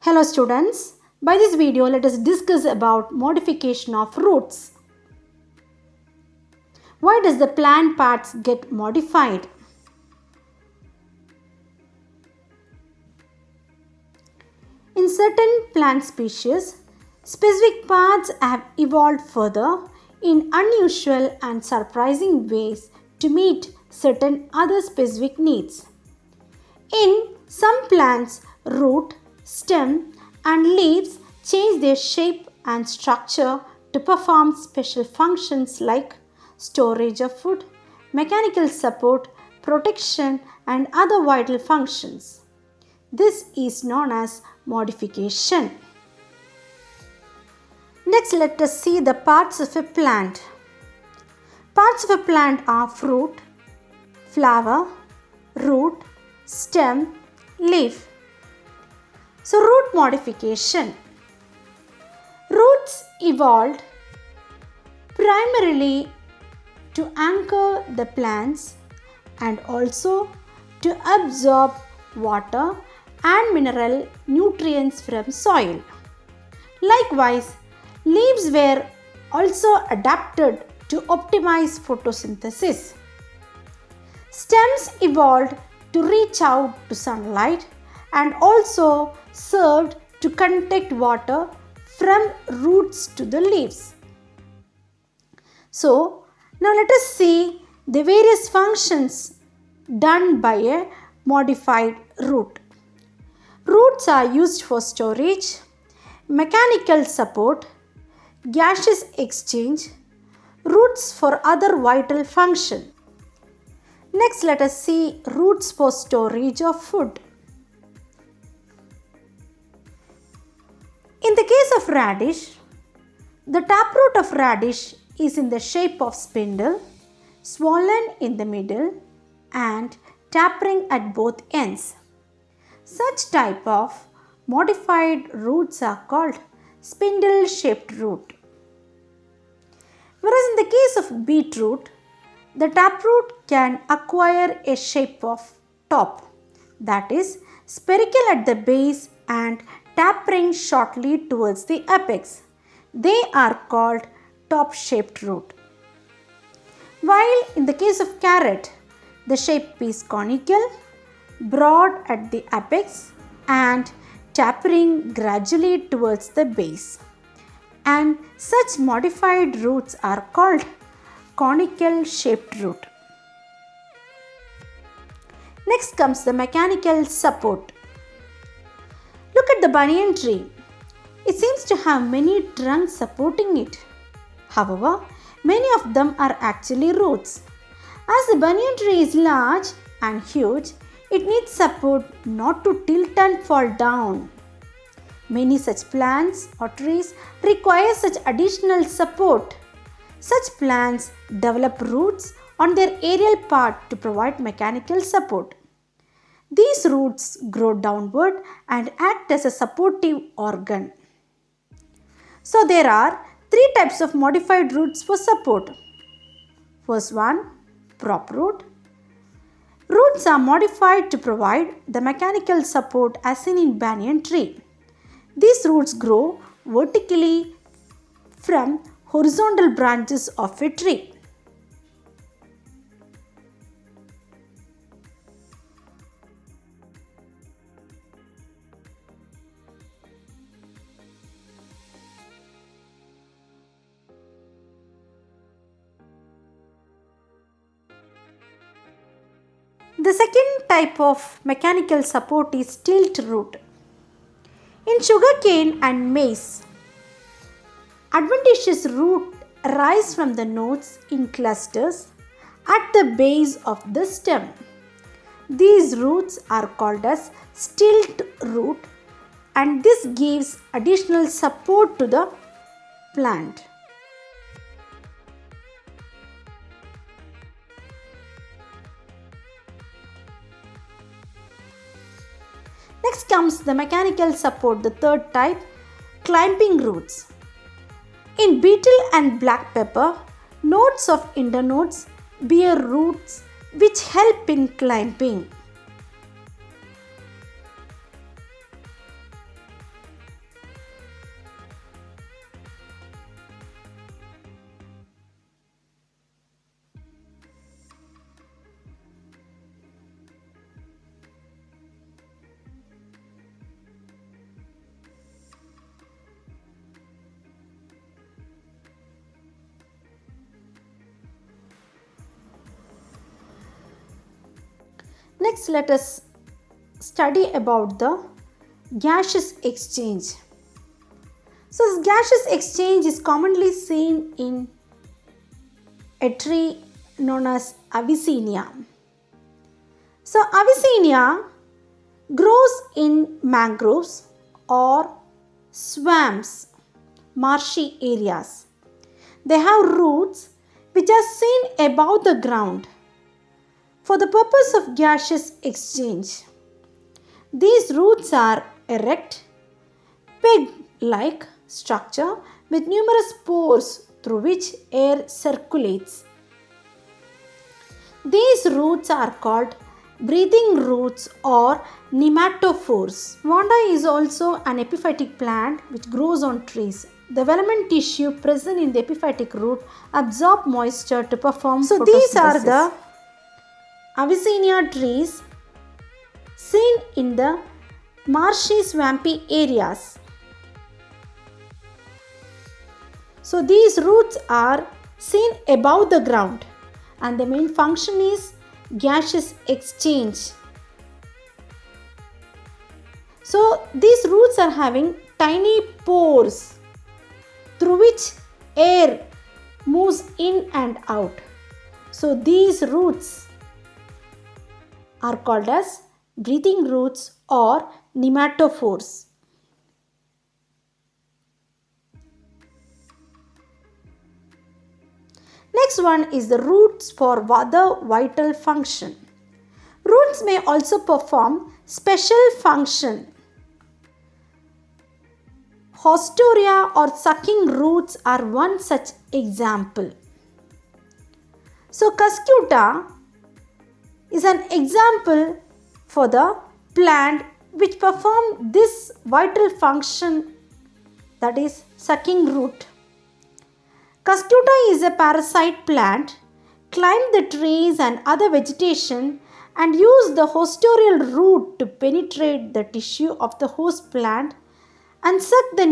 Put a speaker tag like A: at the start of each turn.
A: Hello students, by this video let us discuss about modification of roots. Why does the plant parts get modified? In certain plant species, specific parts have evolved further in unusual and surprising ways to meet certain other specific needs. In some plants, root, stem, and leaves change their shape and structure to perform special functions like storage of food, mechanical support, protection, and other vital functions. This is known as modification. Next, let us see the parts of a plant. Parts of a plant are fruit, flower, root, stem, leaf. So, root modification. Roots evolved primarily to anchor the plants and also to absorb water and mineral nutrients from soil. Likewise, leaves were also adapted to optimize photosynthesis. Stems evolved to reach out to sunlight and also served to contact water from roots to the leaves. So, now let us see the various functions done by a modified root. Roots are used for storage, mechanical support, gaseous exchange, roots for other vital function. Next, let us see roots for storage of food. In the case of radish, the taproot of radish is in the shape of spindle, swollen in the middle and tapering at both ends. Such type of modified roots are called spindle-shaped root. Whereas in the case of beetroot, the taproot can acquire a shape of top, that is spherical at the base and tapering shortly towards the apex. They are called top-shaped root. While in the case of carrot, the shape is conical, broad at the apex and tapering gradually towards the base. And such modified roots are called conical shaped root. Next comes the mechanical support. Look at the banyan tree. It seems to have many trunks supporting it. However, many of them are actually roots. As the banyan tree is large and huge, it needs support not to tilt and fall down. Many such plants or trees require such additional support. Such plants develop roots on their aerial part to provide mechanical support. These roots grow downward and act as a supportive organ. So there are three types of modified roots for support. First one, prop root. Roots are modified to provide the mechanical support as seen in banyan tree. These roots grow vertically from horizontal branches of a tree. The second type of mechanical support is tilt root. In sugarcane and maize, adventitious roots rise from the nodes in clusters at the base of the stem. These roots are called as stilt root and this gives additional support to the plant. Next comes the mechanical support, the third type, climbing roots. In beetle and black pepper, nodes of internodes bear roots which help in climbing. Next, let us study about the gaseous exchange. So, this gaseous exchange is commonly seen in a tree known as Avicennia. So, Avicennia grows in mangroves or swamps, marshy areas. They have roots which are seen above the ground for the purpose of gaseous exchange. These roots are erect, peg-like structure with numerous pores through which air circulates. These roots are called breathing roots or pneumatophores. Vanda is also an epiphytic plant which grows on trees. The velamen tissue present in the epiphytic root absorb moisture to perform photosynthesis. So these are the Avicennia trees seen in the marshy swampy areas. So these roots are seen above the ground and the main function is gaseous exchange. So these roots are having tiny pores through which air moves in and out. So these roots are called as breathing roots or pneumatophores. Next one is the roots for other vital function. Roots may also perform special function. Haustoria or sucking roots are one such example. So Cuscuta is an example for the plant which perform this vital function, that is sucking root. Cuscuta is a parasite plant, climb the trees and other vegetation and use the haustorial root to penetrate the tissue of the host plant and suck the